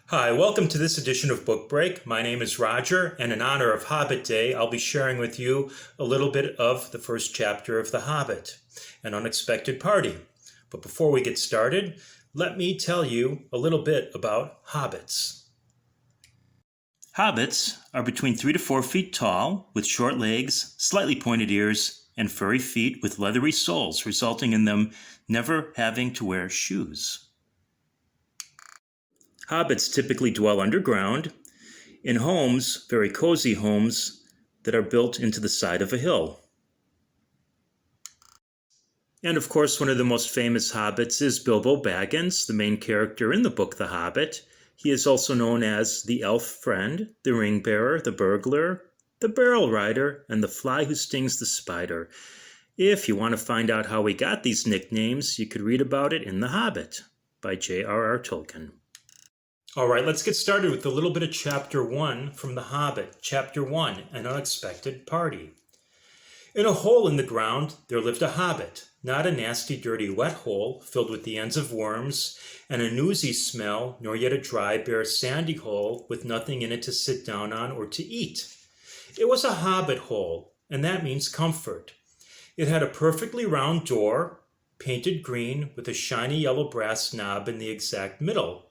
Hi, welcome to this edition of Book Break. My name is Roger, and in honor of Hobbit Day, I'll be sharing with you a little bit of the first chapter of The Hobbit, An Unexpected Party. But before we get started, let me tell you a little bit about hobbits. Hobbits are between 3 to 4 feet tall, with short legs, slightly pointed ears, and furry feet with leathery soles, resulting in them never having to wear shoes. Hobbits typically dwell underground in homes, very cozy homes, that are built into the side of a hill. And of course, one of the most famous hobbits is Bilbo Baggins, the main character in the book The Hobbit. He is also known as the elf friend, the ring bearer, the burglar, the barrel rider, and the fly who stings the spider. If you want to find out how he got these nicknames, you could read about it in The Hobbit by J.R.R. Tolkien. All right, let's get started with a little bit of Chapter 1 from The Hobbit. Chapter 1, An Unexpected Party. In a hole in the ground there lived a hobbit, not a nasty, dirty, wet hole filled with the ends of worms and a newsy smell, nor yet a dry, bare, sandy hole with nothing in it to sit down on or to eat. It was a hobbit hole, and that means comfort. It had a perfectly round door, painted green, with a shiny yellow brass knob in the exact middle.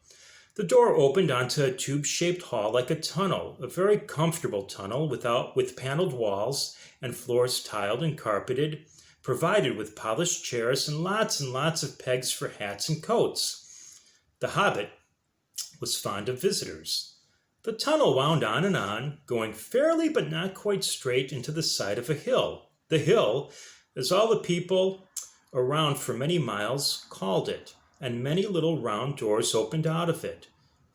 The door opened onto a tube-shaped hall like a tunnel, a very comfortable tunnel with paneled walls and floors tiled and carpeted, provided with polished chairs and lots of pegs for hats and coats. The Hobbit was fond of visitors. The tunnel wound on, going fairly but not quite straight into the side of a hill. The hill, as all the people around for many miles called it, and many little round doors opened out of it,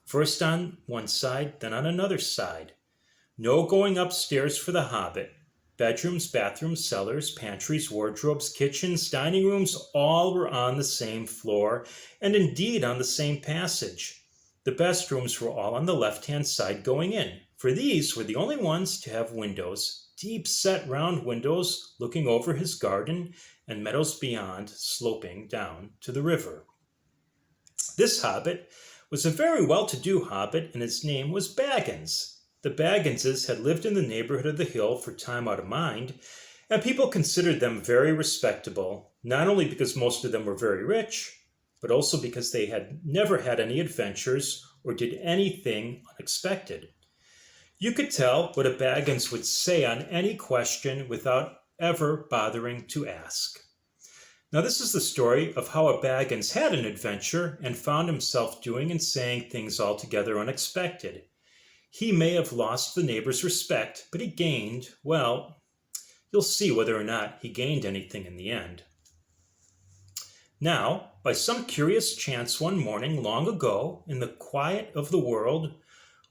first on one side, then on another side. No going upstairs for the Hobbit. Bedrooms, bathrooms, cellars, pantries, wardrobes, kitchens, dining rooms, all were on the same floor, and indeed on the same passage. The best rooms were all on the left-hand side going in, for these were the only ones to have windows, deep-set round windows looking over his garden and meadows beyond, sloping down to the river. This hobbit was a very well-to-do hobbit, and his name was Baggins. The Bagginses had lived in the neighborhood of the hill for time out of mind, and people considered them very respectable, not only because most of them were very rich, but also because they had never had any adventures or did anything unexpected. You could tell what a Baggins would say on any question without ever bothering to ask. Now, this is the story of how a Baggins had an adventure and found himself doing and saying things altogether unexpected. He may have lost the neighbor's respect, but he gained, well, you'll see whether or not he gained anything in the end. Now, by some curious chance one morning long ago, in the quiet of the world,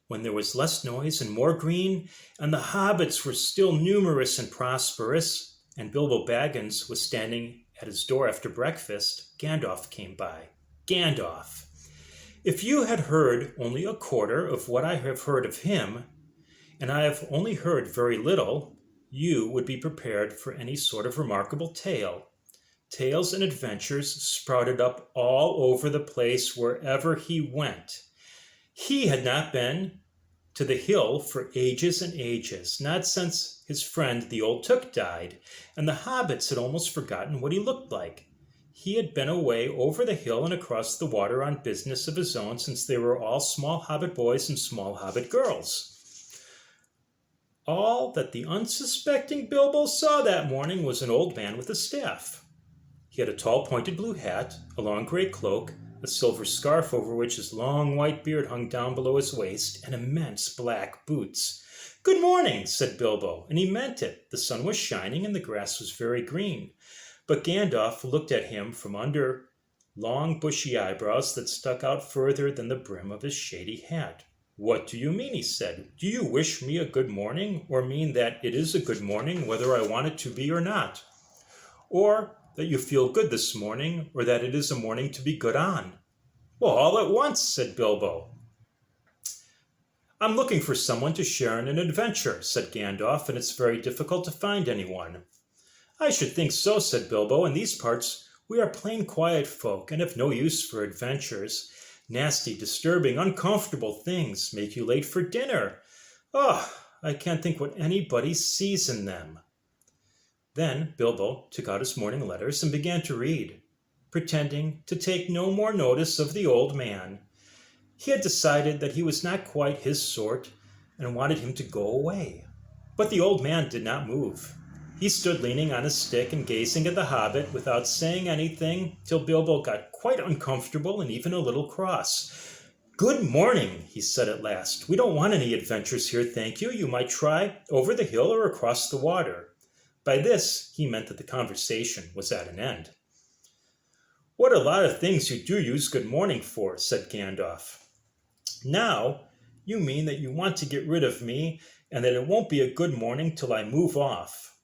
when there was less noise and more green, and the hobbits were still numerous and prosperous, and Bilbo Baggins was standing at his door after breakfast, Gandalf came by. Gandalf. If you had heard only a quarter of what I have heard of him, and I have only heard very little, you would be prepared for any sort of remarkable tale. Tales and adventures sprouted up all over the place wherever he went. He had not been to the hill for ages and ages, not since his friend the old Took died, and the hobbits had almost forgotten what he looked like. He had been away over the hill and across the water on business of his own since they were all small hobbit boys and small hobbit girls. All that the unsuspecting Bilbo saw that morning was an old man with a staff. He had a tall pointed blue hat, a long gray cloak, a silver scarf over which his long white beard hung down below his waist, and immense black boots. "Good morning," said Bilbo, and he meant it. The sun was shining and the grass was very green. But Gandalf looked at him from under long bushy eyebrows that stuck out further than the brim of his shady hat. "What do you mean?" he said. "Do you wish me a good morning, or mean that it is a good morning whether I want it to be or not? Or that you feel good this morning, or that it is a morning to be good on?" "Well, all at once," said Bilbo. "I'm looking for someone to share in an adventure," said Gandalf, "and it's very difficult to find anyone." "I should think so," said Bilbo. "In these parts we are plain quiet folk and have no use for adventures. Nasty, disturbing, uncomfortable things make you late for dinner. Oh, I can't think what anybody sees in them." Then Bilbo took out his morning letters and began to read, pretending to take no more notice of the old man. He had decided that he was not quite his sort and wanted him to go away. But the old man did not move. He stood leaning on his stick and gazing at the hobbit without saying anything till Bilbo got quite uncomfortable and even a little cross. "Good morning," he said at last. "We don't want any adventures here, thank you. You might try over the hill or across the water." By this, he meant that the conversation was at an end. "What a lot of things you do use good morning for," said Gandalf. "Now, you mean that you want to get rid of me and that it won't be a good morning till I move off."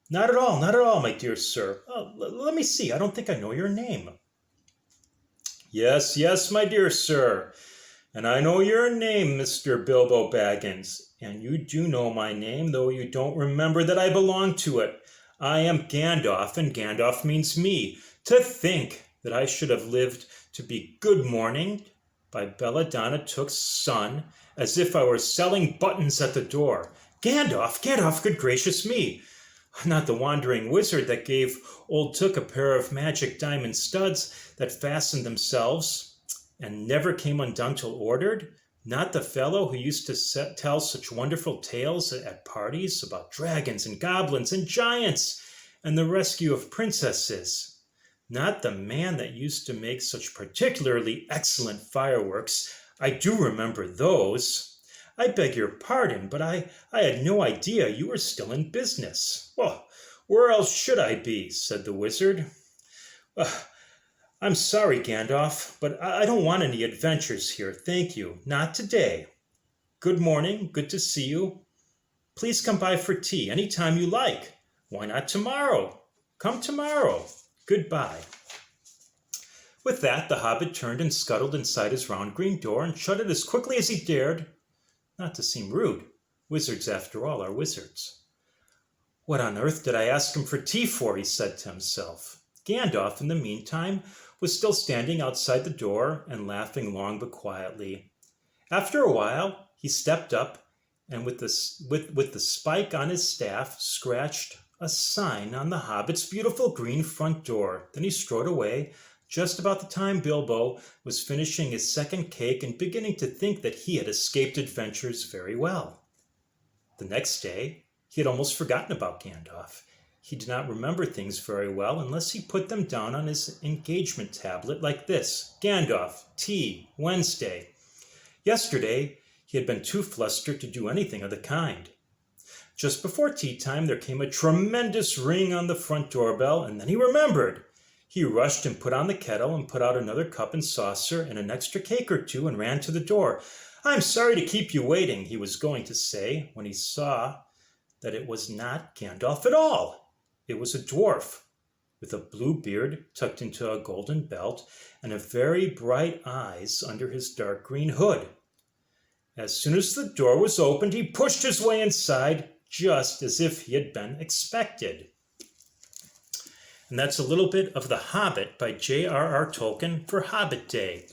Not at all, my dear sir. Let me see, I don't think I know your name." Yes, my dear sir, and I know your name, Mr. Bilbo Baggins, and you do know my name, though you don't remember that I belong to it. I am Gandalf, and Gandalf means me. To think that I should have lived to be good morning by Belladonna Took's son, as if I were selling buttons at the door. Gandalf, good gracious me! Not the wandering wizard that gave old Took a pair of magic diamond studs that fastened themselves and never came undone till ordered. Not the fellow who used to tell such wonderful tales at parties about dragons and goblins and giants and the rescue of princesses. Not the man that used to make such particularly excellent fireworks. I do remember those. I beg your pardon, but I had no idea you were still in business." "Well, where else should I be?" said the wizard. "I'm sorry, Gandalf, but I don't want any adventures here, thank you. Not today. Good morning, good to see you. Please come by for tea any time you like. Why not tomorrow? Come tomorrow. Goodbye." With that, the hobbit turned and scuttled inside his round green door and shut it as quickly as he dared. Not to seem rude. Wizards, after all, are wizards. "What on earth did I ask him for tea for?" he said to himself. Gandalf, in the meantime, was still standing outside the door and laughing long but quietly. After a while, he stepped up and with the spike on his staff scratched a sign on the hobbit's beautiful green front door. Then he strode away, just about the time Bilbo was finishing his second cake and beginning to think that he had escaped adventures very well. The next day, he had almost forgotten about Gandalf. He did not remember things very well unless he put them down on his engagement tablet like this: Gandalf, tea, Wednesday. Yesterday, he had been too flustered to do anything of the kind. Just before tea time, there came a tremendous ring on the front doorbell, and then he remembered. He rushed and put on the kettle and put out another cup and saucer and an extra cake or two and ran to the door. "I'm sorry to keep you waiting," he was going to say, when he saw that it was not Gandalf at all. It was a dwarf with a blue beard tucked into a golden belt and a very bright eyes under his dark green hood. As soon as the door was opened, he pushed his way inside, just as if he had been expected. And that's a little bit of The Hobbit by J.R.R. Tolkien for Hobbit Day.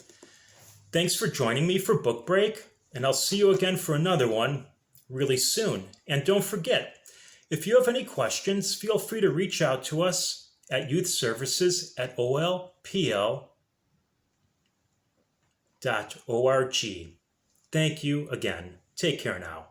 Thanks for joining me for Book Break, and I'll see you again for another one really soon. And don't forget, if you have any questions, feel free to reach out to us at youthservices@olpl.org. Thank you again. Take care now.